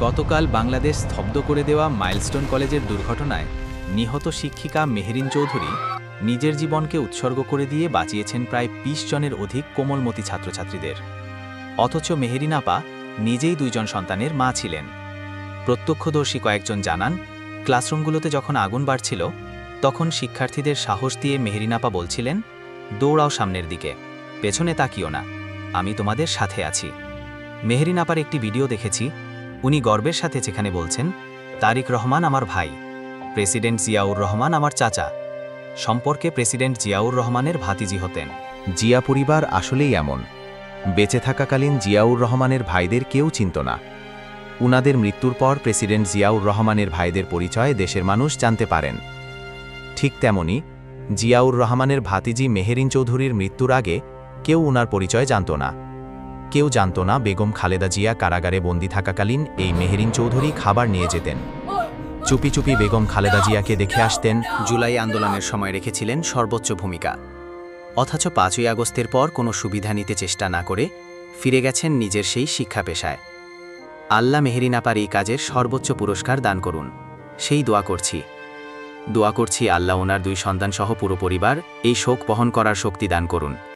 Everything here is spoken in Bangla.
গতকাল বাংলাদেশ স্তব্ধ করে দেওয়া মাইলস্টোন কলেজের দুর্ঘটনায় নিহত শিক্ষিকা মেহেরিন চৌধুরী নিজের জীবনকে উৎসর্গ করে দিয়ে বাঁচিয়েছেন প্রায় ২০ জনের অধিক কোমলমতি ছাত্রছাত্রীদের। অথচ মেহেরিন আপা নিজেই ২ জন সন্তানের মা ছিলেন। প্রত্যক্ষদর্শী কয়েকজন জানান, ক্লাসরুমগুলোতে যখন আগুন বাড়ছিল তখন শিক্ষার্থীদের সাহস দিয়ে মেহেরিন আপা বলছিলেন, দৌড়াও সামনের দিকে, পেছনে তাকিও না, আমি তোমাদের সাথে আছি। মেহেরিন আপার একটি ভিডিও দেখেছি, উনি গর্বের সাথে যেখানে বলছেন, তারিক রহমান আমার ভাই, প্রেসিডেন্ট জিয়াউর রহমান আমার চাচা। সম্পর্কে প্রেসিডেন্ট জিয়াউর রহমানের ভাতিজি হতেন। জিয়া পরিবার আসলেই এমন। বেঁচে থাকাকালীন জিয়াউর রহমানের ভাইদের কেউ চিনত না। উনাদের মৃত্যুর পর প্রেসিডেন্ট জিয়াউর রহমানের ভাইদের পরিচয় দেশের মানুষ জানতে পারেন। ঠিক তেমনি জিয়াউর রহমানের ভাতিজি মেহেরিন চৌধুরীর মৃত্যুর আগে কেউ উনার পরিচয় জানত না। কেউ জানত না বেগম খালেদা জিয়া কারাগারে বন্দী থাকাকালীন এই মেহেরিন চৌধুরী খাবার নিয়ে যেতেন। চুপি চুপি বেগম খালেদা জিয়াকে দেখে আসতেন। জুলাই আন্দোলনের সময় রেখেছিলেন সর্বোচ্চ ভূমিকা। অথচ ৫ই আগস্টের পর কোনো সুবিধা নিতে চেষ্টা না করে ফিরে গেছেন নিজের সেই শিক্ষা পেশায়। আল্লাহ মেহেরিন আপার এই কাজের সর্বোচ্চ পুরস্কার দান করুন, সেই দোয়া করছি আল্লাহ ওনার 2 সন্তান সহ পুরো পরিবার এই শোক বহন করার শক্তি দান করুন।